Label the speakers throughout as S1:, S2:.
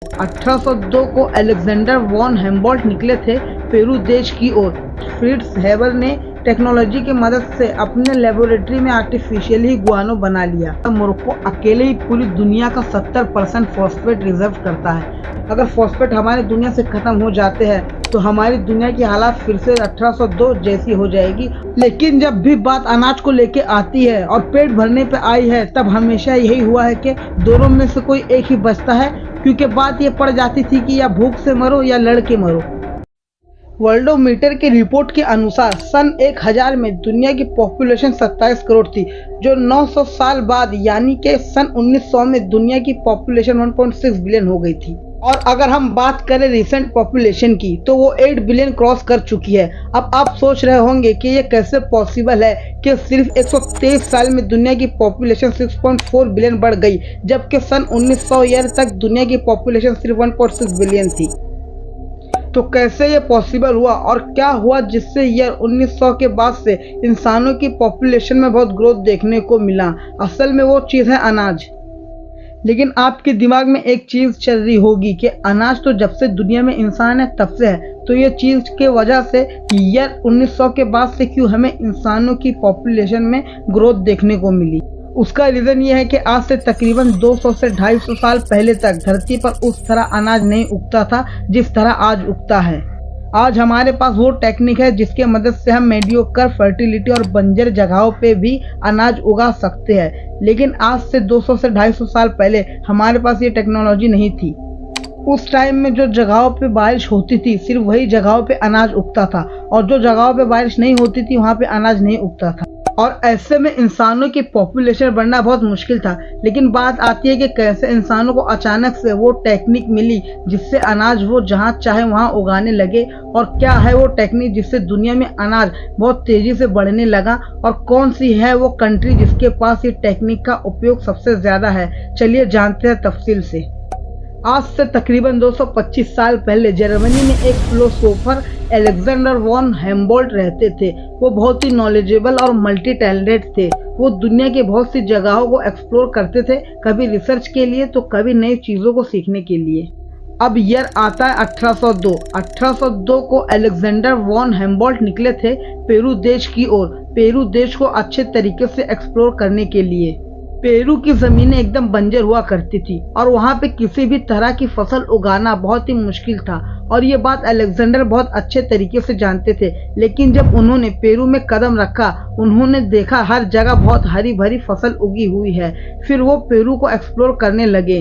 S1: 1802 को Alexander von हेम्बोल्ट निकले थे पेरू देश की ओर। फ्रिट्ज हेबर ने टेक्नोलॉजी की मदद से अपने लेबोरेटरी में आर्टिफिशियली गुआनो बना लिया। मोरक्को अकेले ही पूरी दुनिया का 70% फॉस्फेट रिजर्व करता है। अगर फॉस्फेट हमारी दुनिया से खत्म हो जाते हैं तो हमारी दुनिया की हालात फिर से 1802 जैसी हो जाएगी। लेकिन जब भी बात अनाज को लेके आती है और पेट भरने पे आई है, तब हमेशा यही हुआ है कि दोनों में से कोई एक ही बचता है, क्योंकि बात ये पड़ जाती थी कि या भूख से मरो या लड़ के मरो। वर्ल्डोमीटर की रिपोर्ट के अनुसार सन 1000 में दुनिया की पॉपुलेशन 27 करोड़ थी, जो 900 साल बाद यानी कि सन 1900 में दुनिया की पॉपुलेशन 1.6 बिलियन हो गई थी। और अगर हम बात करें रिसेंट पॉपुलेशन की, तो वो 8 बिलियन क्रॉस कर चुकी है। अब आप सोच रहे होंगे कि ये कैसे पॉसिबल है कि सिर्फ 123 साल में दुनिया की पॉपुलेशन 6.4 बिलियन बढ़ गई, जबकि सन 1900 ईयर तक दुनिया की पॉपुलेशन सिर्फ 1.6 बिलियन थी। तो कैसे ये पॉसिबल हुआ और क्या हुआ जिससे ईयर 1900 के बाद से इंसानों की पॉपुलेशन में बहुत ग्रोथ देखने को मिला? असल में वो चीज़ है अनाज। लेकिन आपके दिमाग में एक चीज़ चल रही होगी कि अनाज तो जब से दुनिया में इंसान है तब से है, तो ये चीज़ के वजह से ईयर 1900 के बाद से क्यों हमें इंसानों की पॉपुलेशन में ग्रोथ देखने को मिली? उसका रीज़न ये है कि आज से तकरीबन 200 से 250 साल पहले तक धरती पर उस तरह अनाज नहीं उगता था जिस तरह आज उगता है। आज हमारे पास वो टेक्निक है जिसके मदद से हम मेडियोकर फर्टिलिटी और बंजर जगहों पे भी अनाज उगा सकते हैं। लेकिन आज से 200 से 250 साल पहले हमारे पास ये टेक्नोलॉजी नहीं थी। उस टाइम में जो जगहों पे बारिश होती थी, सिर्फ वही जगहों पे अनाज उगता था, और जो जगहों पे बारिश नहीं होती थी वहाँ पे अनाज नहीं उगता था। और ऐसे में इंसानों की पॉपुलेशन बढ़ना बहुत मुश्किल था। लेकिन बात आती है कि कैसे इंसानों को अचानक से वो टेक्निक मिली जिससे अनाज वो जहाँ चाहे वहाँ उगाने लगे, और क्या है वो टेक्निक जिससे दुनिया में अनाज बहुत तेजी से बढ़ने लगा, और कौन सी है वो कंट्री जिसके पास ये टेक्निक का उपयोग सबसे ज्यादा है। चलिए जानते हैं तफसील से। आज से तकरीबन 225 साल पहले जर्मनी में एक फिलोसोफर अलेक्जेंडर वॉन हेम्बोल्ट रहते थे। वो बहुत ही नॉलेजेबल और मल्टी टैलेंटेड थे। वो दुनिया की बहुत सी जगहों को एक्सप्लोर करते थे, कभी रिसर्च के लिए तो कभी नई चीज़ों को सीखने के लिए। अब ईयर आता है 1802। 1802 को अलेक्जेंडर वॉन हेम्बोल्ट निकले थे पेरू देश की ओर, पेरू देश को अच्छे तरीके से एक्सप्लोर करने के लिए। पेरू की ज़मीनें एकदम बंजर हुआ करती थी और वहाँ पे किसी भी तरह की फसल उगाना बहुत ही मुश्किल था, और ये बात अलेक्जेंडर बहुत अच्छे तरीके से जानते थे। लेकिन जब उन्होंने पेरू में कदम रखा, उन्होंने देखा हर जगह बहुत हरी भरी फसल उगी हुई है। फिर वो पेरू को एक्सप्लोर करने लगे,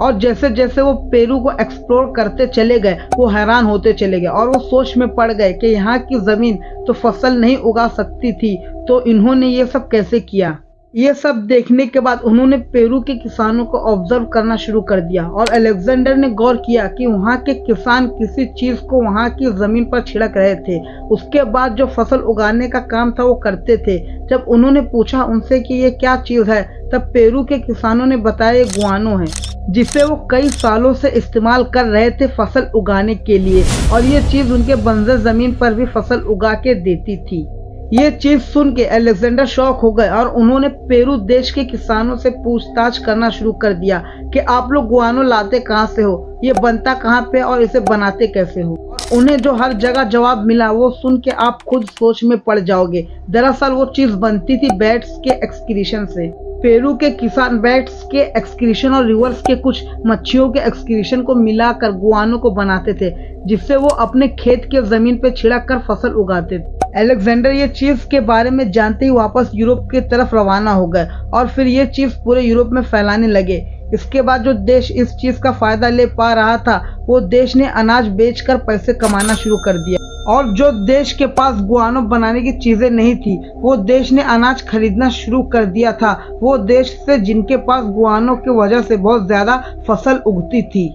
S1: और जैसे जैसे वो पेरू को एक्सप्लोर करते चले गए, वो हैरान होते चले गए और वो सोच में पड़ गए कि यहाँ की ज़मीन तो फसल नहीं उगा सकती थी, तो इन्होंने ये सब कैसे किया। ये सब देखने के बाद उन्होंने पेरू के किसानों को ऑब्जर्व करना शुरू कर दिया, और अलेक्जेंडर ने गौर किया कि वहाँ के किसान किसी चीज़ को वहाँ की ज़मीन पर छिड़क रहे थे। उसके बाद जो फसल उगाने का काम था वो करते थे। जब उन्होंने पूछा उनसे कि ये क्या चीज़ है, तब पेरू के किसानों ने बताया ये गुआनो है, जिसे वो कई सालों से इस्तेमाल कर रहे थे फसल उगाने के लिए, और ये चीज़ उनके बंजर ज़मीन पर भी फसल उगा के देती थी। ये चीज सुन के अलेक्जेंडर शॉक हो गए और उन्होंने पेरू देश के किसानों से पूछताछ करना शुरू कर दिया कि आप लोग गुआनो लाते कहाँ से हो, ये बनता कहाँ पे और इसे बनाते कैसे हो। और उन्हें जो हर जगह जवाब मिला वो सुन के आप खुद सोच में पड़ जाओगे। दरअसल वो चीज बनती थी बैट्स के एक्सक्रीशन से। पेरू के किसान बैट्स के एक्सक्रीशन और रिवर्स के कुछ मच्छियों के एक्सक्रीशन को मिलाकर गुआनो को बनाते थे, जिससे वो अपने खेत के जमीन पे छिड़क कर फसल उगाते थे। अलेक्जेंडर ये चीज के बारे में जानते ही वापस यूरोप की तरफ रवाना हो गए और फिर ये चीज पूरे यूरोप में फैलाने लगे। इसके बाद जो देश इस चीज का फायदा ले पा रहा था, वो देश ने अनाज बेचकर पैसे कमाना शुरू कर दिया, और जो देश के पास गुआनो बनाने की चीजें नहीं थी, वो देश ने अनाज खरीदना शुरू कर दिया था वो देश से जिनके पास गुआनो की वजह से बहुत ज्यादा फसल उगती थी।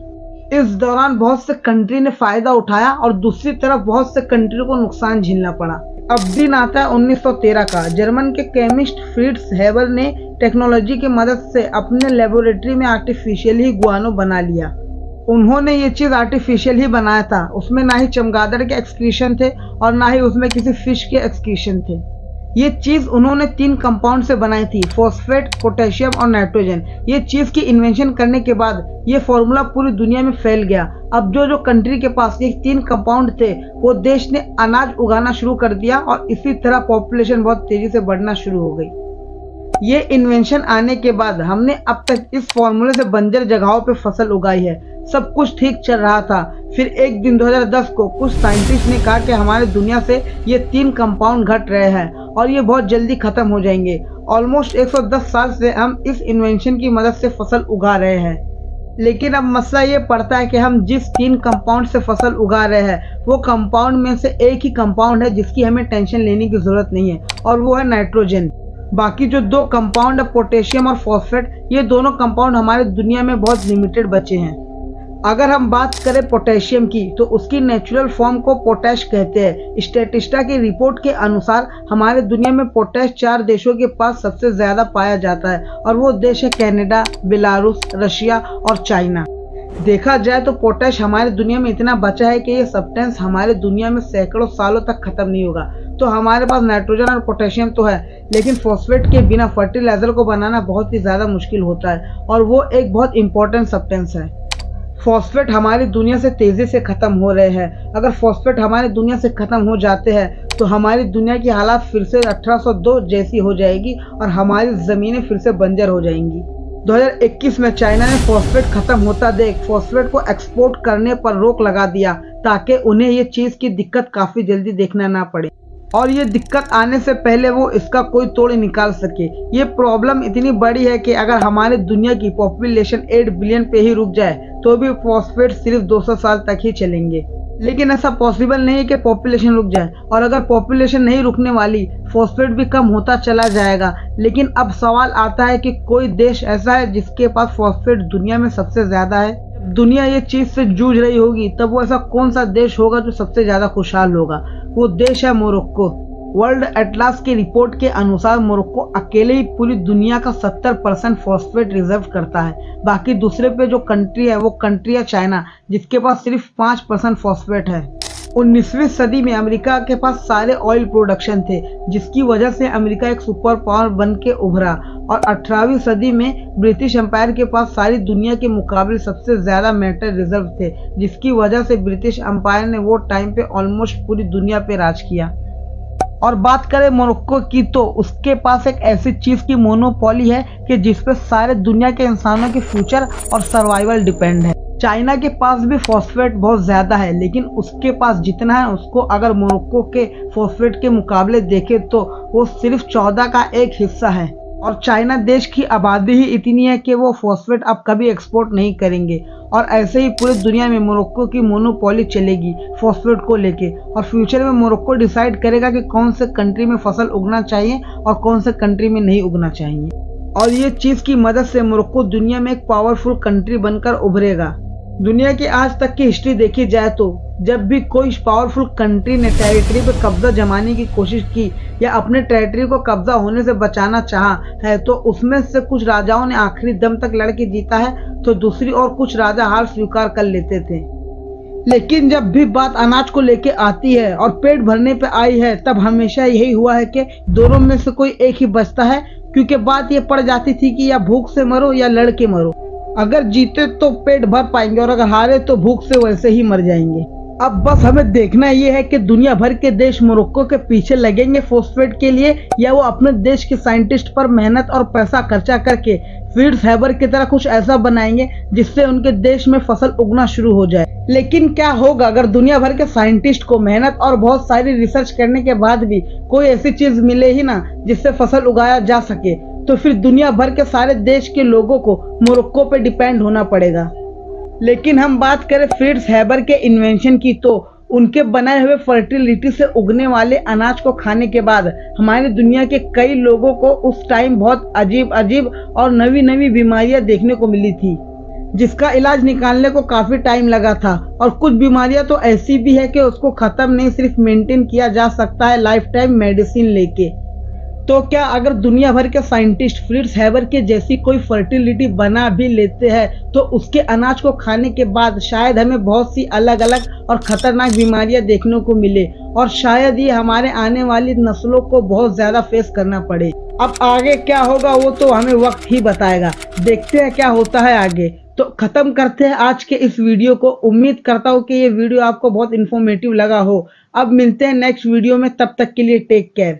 S1: इस दौरान बहुत से कंट्री ने फायदा उठाया और दूसरी तरफ बहुत से कंट्री को नुकसान झेलना पड़ा। अब दिन आता है 1913 का। जर्मन के केमिस्ट फ्रिट्ज हेबर ने टेक्नोलॉजी की मदद से अपने लेबोरेटरी में आर्टिफिशियल ही गुआनो बना लिया। उन्होंने ये चीज़ आर्टिफिशियल ही बनाया था, उसमें ना ही चमगादड़ के एक्सक्रीशन थे और ना ही उसमें किसी फिश के एक्सक्रीशन थे। ये चीज उन्होंने 3 कंपाउंड से बनाई थी, फॉस्फेट, पोटेशियम और नाइट्रोजन। ये चीज की इन्वेंशन करने के बाद ये फॉर्मूला पूरी दुनिया में फैल गया। अब जो कंट्री के पास ये 3 कंपाउंड थे वो देश ने अनाज उगाना शुरू कर दिया और इसी तरह पॉपुलेशन बहुत तेजी से बढ़ना शुरू हो गई। ये इन्वेंशन आने के बाद हमने अब तक इस फॉर्मूले से बंजर जगहों पे फसल उगाई है। सब कुछ ठीक चल रहा था। फिर एक दिन 2010 को कुछ साइंटिस्ट ने कहा कि हमारे दुनिया से ये 3 कंपाउंड घट रहे हैं और ये बहुत जल्दी खत्म हो जाएंगे। ऑलमोस्ट 110 साल से हम इस इन्वेंशन की मदद से फसल उगा रहे हैं, लेकिन अब मसला ये पड़ता है कि हम जिस 3 कंपाउंड से फसल उगा रहे हैं वो कंपाउंड में से एक ही कंपाउंड है जिसकी हमें टेंशन लेने की जरूरत नहीं है, और वो है नाइट्रोजन। बाकी जो 2 कंपाउंड है, पोटेशियम और फॉस्फेट, ये दोनों कंपाउंड हमारे दुनिया में बहुत लिमिटेड बचे हैं। अगर हम बात करें पोटेशियम की तो उसकी नेचुरल फॉर्म को पोटैश कहते हैं। स्टैटिस्टा की रिपोर्ट के अनुसार हमारे दुनिया में पोटैश 4 देशों के पास सबसे ज्यादा पाया जाता है, और वो देश है कनाडा, बेलारूस, रशिया और चाइना। देखा जाए तो पोटैश हमारे दुनिया में इतना बचा है कि ये सब्सटेंस हमारे दुनिया में सैकड़ों सालों तक खत्म नहीं होगा। तो हमारे पास नाइट्रोजन और पोटेशियम तो है, लेकिन फॉस्फेट के बिना फर्टिलाइजर को बनाना बहुत ही ज्यादा मुश्किल होता है, और वो एक बहुत इंपॉर्टेंट सब्सटेंस है। फॉस्फेट हमारी दुनिया से तेजी से खत्म हो रहे हैं। अगर फॉस्फेट हमारी दुनिया से खत्म हो जाते हैं तो हमारी दुनिया की हालात फिर से 1802 जैसी हो जाएगी और हमारी जमीनें फिर से बंजर हो जाएंगी। 2021 में चाइना ने फॉस्फेट खत्म होता देख फॉस्फेट को एक्सपोर्ट करने पर रोक लगा दिया, ताकि उन्हें ये चीज की दिक्कत काफी जल्दी देखना ना पड़े और ये दिक्कत आने से पहले वो इसका कोई तोड़ निकाल सके। ये प्रॉब्लम इतनी बड़ी है कि अगर हमारे दुनिया की पॉपुलेशन 8 बिलियन पे ही रुक जाए तो भी फॉस्फेट सिर्फ 200 साल तक ही चलेंगे। लेकिन ऐसा पॉसिबल नहीं है कि पॉपुलेशन रुक जाए, और अगर पॉपुलेशन नहीं रुकने वाली, फॉस्फेट भी कम होता चला जाएगा। लेकिन अब सवाल आता है कि कोई देश ऐसा है जिसके पास फॉस्फेट दुनिया में सबसे ज्यादा है। जब दुनिया ये चीज से जूझ रही होगी तब वो ऐसा कौन सा देश होगा जो सबसे ज्यादा खुशहाल होगा? वो देश है मोरक्को। वर्ल्ड एटलास की रिपोर्ट के अनुसार मोरक्को अकेले ही पूरी दुनिया का 70% फॉस्फेट रिजर्व करता है। बाकी दूसरे पे जो कंट्री है वो कंट्री है चाइना, जिसके पास सिर्फ 5% फॉस्फेट है। 19वीं सदी में अमेरिका के पास सारे ऑयल प्रोडक्शन थे, जिसकी वजह से अमेरिका एक सुपर पावर बन के उभरा, और 18वीं सदी में ब्रिटिश एम्पायर के पास सारी दुनिया के मुकाबले सबसे ज्यादा मेटल रिजर्व थे, जिसकी वजह से ब्रिटिश एम्पायर ने वो टाइम पे ऑलमोस्ट पूरी दुनिया पे राज किया। और बात करें मोरक्को की तो उसके पास एक ऐसी चीज की मोनोपोली है कि जिसपे सारे दुनिया के इंसानों के फ्यूचर और सर्वाइवल डिपेंड है। चाइना के पास भी फॉस्फेट बहुत ज्यादा है, लेकिन उसके पास जितना है उसको अगर मोरक्को के फॉस्फेट के मुकाबले देखें तो वो सिर्फ 14 का एक हिस्सा है। और चाइना देश की आबादी ही इतनी है कि वो फॉस्फेट अब कभी एक्सपोर्ट नहीं करेंगे, और ऐसे ही पूरी दुनिया में मोरक्को की मोनोपोली चलेगी फॉस्फेट को लेके। और फ्यूचर में मोरक्को डिसाइड करेगा कि कौन से कंट्री में फसल उगना चाहिए और कौन से कंट्री में नहीं उगना चाहिए। और ये चीज की मदद से मोरक्को दुनिया में एक पावरफुल कंट्री बनकर उभरेगा। दुनिया की आज तक की हिस्ट्री देखी जाए तो जब भी कोई पावरफुल कंट्री ने टेरिटरी पे कब्जा जमाने की कोशिश की या अपने टेरिटरी को कब्जा होने से बचाना चाहा है, तो उसमें से कुछ राजाओं ने आखिरी दम तक लड़ के जीता है, तो दूसरी और कुछ राजा हार स्वीकार कर लेते थे। लेकिन जब भी बात अनाज को लेके आती है और पेट भरने पे आई है, तब हमेशा यही हुआ है कि दोनों में से कोई एक ही बचता है, क्योंकि बात ये पड़ जाती थी कि या भूख से मरो या लड़ के मरो। अगर जीते तो पेट भर पाएंगे और अगर हारे तो भूख से वैसे ही मर जाएंगे। अब बस हमें देखना ये है कि दुनिया भर के देश मोरक्को के पीछे लगेंगे फॉस्फेट के लिए, या वो अपने देश के साइंटिस्ट पर मेहनत और पैसा खर्चा करके फ्रिट्ज हैबर की तरह कुछ ऐसा बनाएंगे जिससे उनके देश में फसल उगना शुरू हो जाए। लेकिन क्या होगा अगर दुनिया भर के साइंटिस्ट को मेहनत और बहुत सारी रिसर्च करने के बाद भी कोई ऐसी चीज मिले ही ना जिससे फसल उगाया जा सके? तो फिर दुनिया भर के सारे देश के लोगों को मोरक्को पे डिपेंड होना पड़ेगा। लेकिन हम बात करें फ्रिट्ज हैबर के इन्वेंशन की तो उनके बनाए हुए फर्टिलिटी से उगने वाले अनाज को खाने के बाद हमारी दुनिया के कई लोगों को उस टाइम बहुत अजीब अजीब और नवी नवी बीमारियां देखने को मिली थी, जिसका इलाज निकालने को काफी टाइम लगा था। और कुछ बीमारियां तो ऐसी भी है कि उसको खत्म नहीं सिर्फ मेंटेन किया जा सकता है लाइफ टाइम मेडिसिन लेके। तो क्या अगर दुनिया भर के साइंटिस्ट फ्रिट्ज हैबर के जैसी कोई फर्टिलिटी बना भी लेते हैं तो उसके अनाज को खाने के बाद शायद हमें बहुत सी अलग अलग और खतरनाक बीमारियां देखने को मिले और शायद ये हमारे आने वाली नस्लों को बहुत ज्यादा फेस करना पड़े। अब आगे क्या होगा वो तो हमें वक्त ही बताएगा, देखते हैं क्या होता है आगे। तो खत्म करते हैं आज के इस वीडियो को। उम्मीद करता हूँ कि ये वीडियो आपको बहुत इन्फॉर्मेटिव लगा हो। अब मिलते हैं नेक्स्ट वीडियो में, तब तक के लिए टेक केयर।